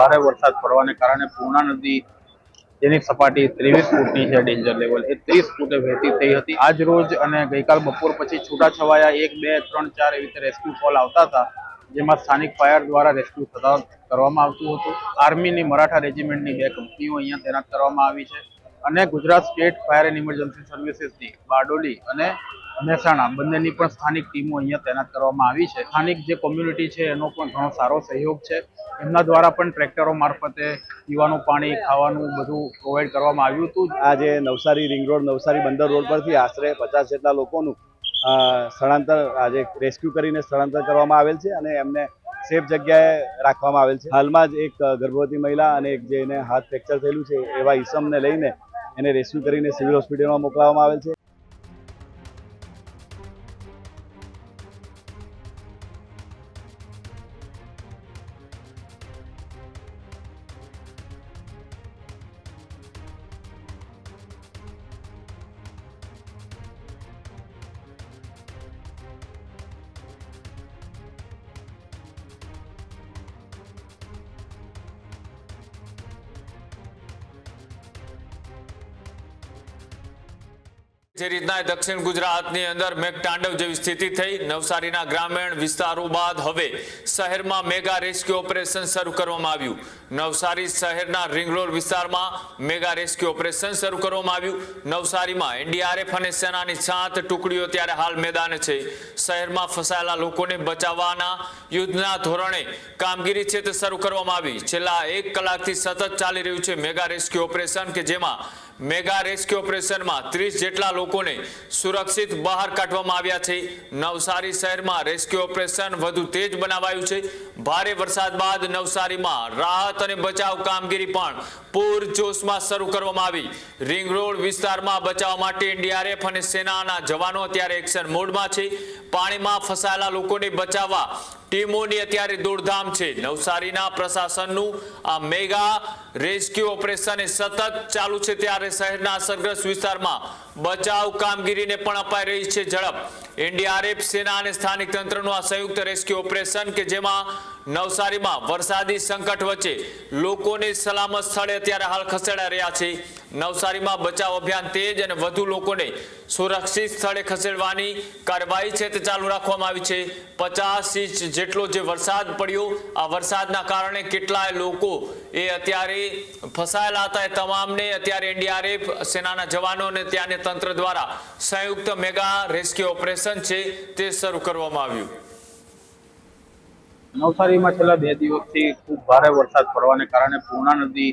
ભારે વરસાદ પડવાને કારણે પૂર્ણા નદી જેની સપાટી 23 ફૂટની છે, ડેન્જર લેવલ એ 30 ફૂટે વહેતી થઈ હતી। આજ રોજ અને ગઈકાલ બપોર પછી છૂટાછવાયા 1, 2, 3, 4 એવી રીતે રેસ્ક્યુ કોલ આવતા હતા, જેમાં સ્થાનિક ફાયર દ્વારા રેસ્ક્યુ કરવામાં આવતું હતું। આર્મીની મરાઠા રેજિમેન્ટની 2 કંપનીઓ અહીંયા તૈનાત કરવામાં આવી છે અને Gujarat state fire and emergency સર્વિસીસની બારડોલી અને મહેસાણા બંનેની પણ સ્થાનિક ટીમો અહીંયા તૈનાત કરવામાં આવી છે। સ્થાનિક જે કોમ્યુનિટી છે એનો પણ ઘણો સારો સહયોગ છે। એમના દ્વારા પણ ટ્રેક્ટરો મારફતે પીવાનું પાણી, ખાવાનું બધું પ્રોવાઈડ કરવામાં આવ્યું હતું। આજે નવસારી રિંગ રોડ, નવસારી બંદર રોડ પરથી આશરે 50 જેટલા લોકોનું સ્થળાંતર આજે રેસ્ક્યુ કરીને સ્થળાંતર કરવામાં આવેલ છે અને એમને સેફ જગ્યાએ રાખવામાં આવેલ છે। હાલમાં જ એક ગર્ભવતી મહિલા અને એક જેને હાથ ફ્રેક્ચર થયેલું છે એવા ઈસમને લઈને એને રેસ્ક્યુ કરીને સિવિલ હોસ્પિટલમાં મોકલવામાં આવેલ છે। જે રીતના દક્ષિણ ગુજરાતની અંદર મેઘતાંડવ જેવી સ્થિતિ થઈ, નવસારીના ગ્રામીણ વિસ્તારો બાદ હવે શહેરમાં મેગા રેસ્ક્યુ ઓપરેશન શરૂ કરવામાં આવ્યું। નવસારી શહેરના રિંગ રોડ વિસ્તારમાં મેગા રેસ્ક્યુ ઓપરેશન શરૂ કરવામાં આવ્યું। નવસારીમાં એનડીઆરએફ અને સેનાની 7 ટુકડીઓ ત્યારે હાલ મેદાને છે। શહેરમાં ફસાયેલા લોકોને બચાવવાના યુદ્ધના ધોરણે કામગીરી છે તે શરૂ કરવામાં આવી। છેલ્લા 1 કલાકથી સતત ચાલી રહ્યું છે મેગા રેસ્ક્યુ ઓપરેશન કે જેમાં મેગા રેસ્ક્યુ ઓપરેશનમાં 30 જેટલા લોકોને સુરક્ષિત બહાર કાઢવામાં આવ્યા છે। નવસારી શહેરમાં રેસ્ક્યુ ઓપરેશન વધુ તેજ બનાવાયું છે। ભારે વરસાદ બાદ નવસારીમાં રાહત અને બચાવ કામગીરી પણ પૂરજોશમાં શરૂ કરવામાં આવી। રિંગ રોડ વિસ્તારમાં બચાવ માટે એનડીઆરએફ અને સેનાના જવાનો અત્યારે એક્શન મોડમાં છે। પાણીમાં ફસાયેલા લોકોને બચાવવા ટીમોની અત્યારે દોડધામ છે। નવસારીના પ્રશાસનનું આ મેગા રેસ્ક્યુ ઓપરેશન સતત ચાલુ છે ત્યારે શહેરના અસરગ્રસ્ત વિસ્તારમાં બચાવ કામગીરીને પણ અપાઈ રહી છે ઝડપ। એનડીઆરએફ, સેના અને સ્થાનિક તંત્રનું આ સંયુક્ત રેસ્ક્યુ ઓપરેશન કે જેમાં નવસારીમાં વરસાદી સંકટ વચ્ચે લોકોને સલામત સ્થળે અત્યારે હાલ ખસેડાઈ રહ્યા છે। નવસારીમાં બચાવ અભિયાન તેજ અને વધુ લોકોને સુરક્ષિત સ્થળે ખસેડવાની કાર્યવાહી છે તે ચાલુ રાખવામાં આવી છે। 50 ઇંચ જેટલો જે વરસાદ પડ્યો, આ વરસાદના કારણે કેટલાય લોકો એ અત્યારે ફસાયેલા હતા, એ તમામને અત્યારે એનડીઆરએફ, સેનાના જવાનો અને ત્યાંના તંત્ર દ્વારા સંયુક્ત મેગા રેસ્ક્યુ ઓપરેશન છે તે શરૂ કરવામાં આવ્યું। નવસારીમાં છેલ્લા 2 દિવસથી ખૂબ ભારે વરસાદ પડવાને કારણે પૂર્ણા નદી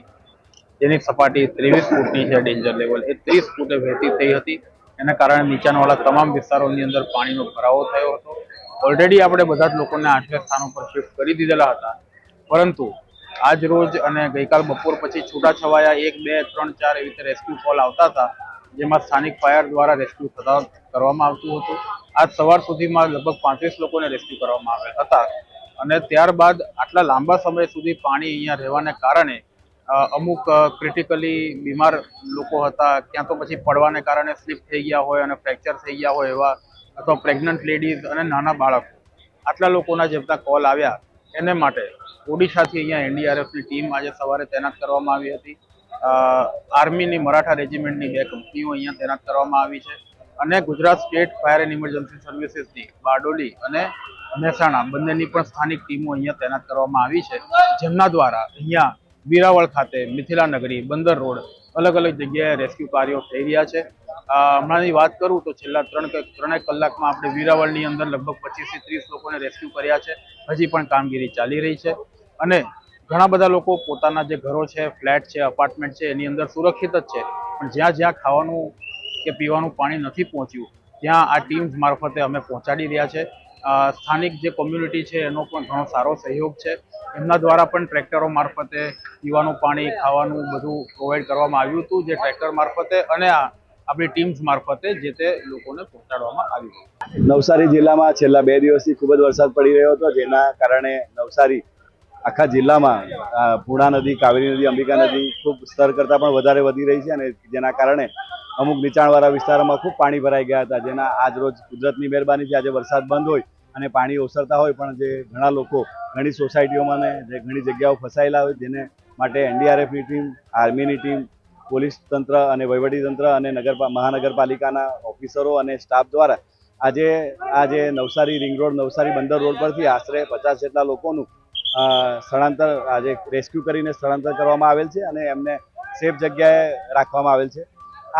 જેની સપાટી 23 ફૂટની છે, ડેન્જર લેવલ એ 30 ફૂટે વહેતી થઈ હતી। એના કારણે નીચાણવાળા તમામ વિસ્તારોની અંદર પાણીનો ભરાવો થયો હતો। ઓલરેડી આપણે બધા જ લોકોને આશ્રય સ્થાનો પર શિફ્ટ કરી દીધેલા હતા, પરંતુ આજ રોજ અને ગઈકાલ બપોર પછી છૂટાછવાયા 1, 2, 3, 4 એવી રીતે રેસ્ક્યુ કોલ આવતા હતા, જેમાં સ્થાનિક ફાયર દ્વારા રેસ્ક્યુ કરવામાં આવતું હતું। આજ સવાર સુધીમાં લગભગ 35 લોકોને રેસ્ક્યુ કરવામાં આવ્યા હતા અને ત્યારબાદ આટલા લાંબા સમય સુધી પાણી અહીંયા રહેવાને કારણે અમુક ક્રિટિકલી બીમાર લોકો હતા, ક્યાં તો પછી પડવાને કારણે સ્લીપ થઈ ગયા હોય અને ફ્રેક્ચર થઈ ગયા હોય એવા, અથવા પ્રેગ્નન્ટ લેડીઝ અને નાના બાળકો, આટલા લોકોના જેટલા કોલ આવ્યા એને માટે ઓડિશાથી અહીંયા એનડીઆરએફની ટીમ આજે સવારે તૈનાત કરવામાં આવી હતી। આર્મીની મરાઠા રેજિમેન્ટની 2 કંપનીઓ અહીંયા તૈનાત કરવામાં આવી છે અને Gujarat state fire and emergency સર્વિસીસની બારડોલી અને મહેસાણા બંનેની પણ સ્થાનિક ટીમો અહીંયા તૈનાત કરવામાં આવી છે, જેમના દ્વારા અહીંયા વીરાવળ ખાતે, મિથિલા નગરી, બંદર રોડ અલગ અલગ જગ્યાએ રેસ્ક્યુ કાર્યો થઈ રહ્યા છે। હમણાંની વાત કરું તો છેલ્લા 3 કલાકમાં આપણે વીરાવળની અંદર લગભગ 25 થી 30 લોકોને રેસ્ક્યુ કર્યા છે। હજી પણ કામગીરી ચાલી રહી છે અને ઘણા બધા લોકો પોતાના જે ઘરો છે, ફ્લેટ છે, અપાર્ટમેન્ટ છે એની અંદર સુરક્ષિત જ છે, પણ જ્યાં જ્યાં ખાવાનું કે પીવાનું પાણી નથી પહોંચ્યું ત્યાં આ ટીમ્સ મારફતે અમે પહોંચાડી રહ્યા છે। સ્થાનિક જે કોમ્યુનિટી છે એનો પણ ઘણો સારો સહયોગ છે। એમના દ્વારા પણ ટ્રેક્ટરો મારફતે પીવાનું પાણી, ખાવાનું બધું પ્રોવાઈડ કરવામાં આવ્યું હતું, જે ટ્રેક્ટર મારફતે અને આપણી ટીમ્સ મારફતે જે તે લોકોને પહોંચાડવામાં આવ્યું। નવસારી જિલ્લામાં છેલ્લા 2 દિવસથી ખૂબ જ વરસાદ પડી રહ્યો હતો, જેના કારણે નવસારી આખા જિલ્લામાં પૂર્ણા નદી, કાવેરી નદી, અંબિકા નદી ખૂબ સ્તર કરતાં પણ વધારે વધી રહી છે અને જેના કારણે અમુક નીચાણવાળા વિસ્તારોમાં ખૂબ પાણી ભરાઈ ગયા હતા, જેના આજ રોજ કુદરતની મહેરબાનીથી આજે વરસાદ બંધ હોય અને પાણી ઓસરતા હોય પણ જે ઘણા લોકો ઘણી સોસાયટીઓમાં ને જે ઘણી જગ્યાઓ ફસાયેલા હોય જેને માટે એનડીઆરએફની ટીમ, આર્મીની ટીમ, પોલીસ તંત્ર અને વહીવટીતંત્ર અને મહાનગરપાલિકાના ઓફિસરો અને સ્ટાફ દ્વારા આજે નવસારી રિંગ રોડ, નવસારી બંદર રોડ પરથી આશરે 50 જેટલા લોકોનું સ્થળાંતર આજે રેસ્ક્યુ કરીને સ્થળાંતર કરવામાં આવેલ છે અને એમને સેફ જગ્યાએ રાખવામાં આવેલ છે.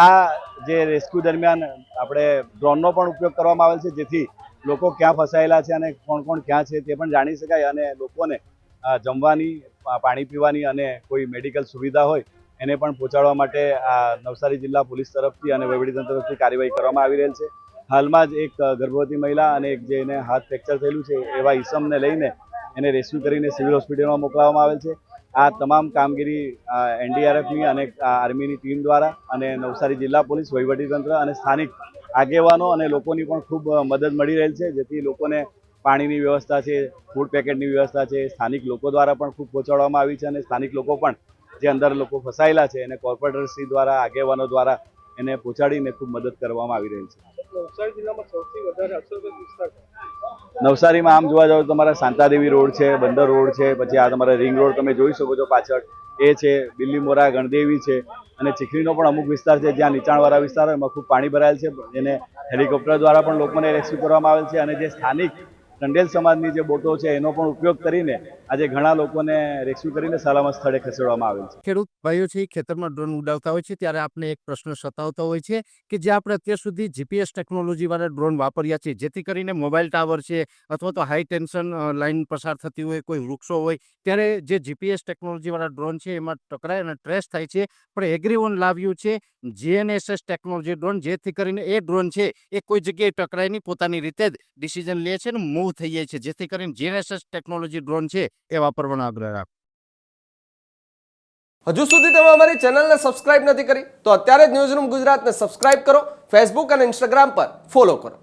આ જે રેસ્ક્યુ દરમિયાન આપણે ડ્રોનનો પણ ઉપયોગ કરવામાં આવેલ છે, જેથી લોકો ક્યાં ફસાયેલા છે અને કોણ કોણ ક્યાં છે તે પણ જાણી શકાય અને લોકોને જમવાની, પાણી પીવાની અને કોઈ મેડિકલ સુવિધા હોય એને પણ પહોંચાડવા માટે આ નવસારી જિલ્લા પોલીસ તરફથી અને વહીવટીતંત્ર તરફથી કાર્યવાહી કરવામાં આવી રહેલ છે. હાલમાં જ એક ગર્ભવતી મહિલા અને એક જેને હાથ ફ્રેક્ચર થયેલું છે એવા ઈસમને લઈને એને રેસ્ક્યુ કરીને સિવિલ હોસ્પિટલમાં મોકલવામાં આવેલ છે. આ તમામ કામગીરી એનડીઆરએફની અને આર્મીની ટીમ દ્વારા અને નવસારી જિલ્લા પોલીસ, વહીવટીતંત્ર અને સ્થાનિક આગેવાનો અને લોકોની પણ ખૂબ મદદ મળી રહેલ છે, જેથી લોકોને પાણીની વ્યવસ્થા છે, ફૂડ પેકેટની વ્યવસ્થા છે, સ્થાનિક લોકો દ્વારા પણ ખૂબ પહોંચાડવામાં આવી છે અને સ્થાનિક લોકો પણ જે અંદર લોકો ફસાયેલા છે એને કોર્પોરેટરશ્રી દ્વારા, આગેવાનો દ્વારા એને પહોંચાડીને ખૂબ મદદ કરવામાં આવી રહી છે. નવસારી જિલ્લામાં સૌથી વધારે અસરગ્રસ્ત વિસ્તાર નવસારીમાં આમ જોવા જાવ તો તમારા શાંતાદેવી રોડ છે, બંદર રોડ છે, પછી આ તમારા રિંગ રોડ તમે જોઈ શકો છો પાછળ એ છે, બિલ્લીમોરા, ગણદેવી છે અને ચીખલીનો પણ અમુક વિસ્તાર છે જ્યાં નીચાણવાળા વિસ્તાર એમાં ખૂબ પાણી ભરાયેલ છે. એને હેલિકોપ્ટર દ્વારા પણ લોકોને રેસ્ક્યુ કરવામાં આવેલ છે અને જે સ્થાનિક ટંડેલ સમાજની જે બોટો છે એનો પણ ઉપયોગ કરીને આજે ઘણા લોકોને રેસ્ક્યુ કરીને સલામત સ્થળે ખસેડવામાં આવેલ છે. ખેડૂત ભાઈઓ છે ખેતરમાં ડ્રોન ઉડાવતા હોય છે ત્યારે આપણે એક પ્રશ્ન સતાવતો હોય છે કે જે આપણે અત્યાર સુધી જીપીએસ ટેકનોલોજી વાળા ડ્રોન વાપર્યા છે, જેથી કરીને મોબાઈલ ટાવર છે અથવા તો હાઈ ટેન્શન લાઈન પસાર થતી હોય, કોઈ વૃક્ષો હોય, ત્યારે જે જીપીએસ ટેકનોલોજી વાળા ડ્રોન છે એમાં ટકરાય અને ટ્રેસ થાય છે. પણ એગ્રીવન લાવ્યું છે જીએનએસએસ ટેકનોલોજી ડ્રોન, જેથી કરીને એ ડ્રોન છે એ કોઈ જગ્યાએ ટકરાય નહીં, પોતાની રીતે જ ડિસિઝન લે છે ને મૂવ થઈ જાય છે, જેથી કરીને જીએનએસએસ ટેકનોલોજી ડ્રોન છે એ વાપરવાનો આગ્રહ રાખો. હજુ સુધી તમે અમારી ચેનલને સબસ્ક્રાઇબ નથી કરી તો અત્યારે જ ન્યૂઝરૂમ ગુજરાતને સબસ્ક્રાઇબ કરો, ફેસબુક અને ઇન્સ્ટાગ્રામ પર ફોલો કરો.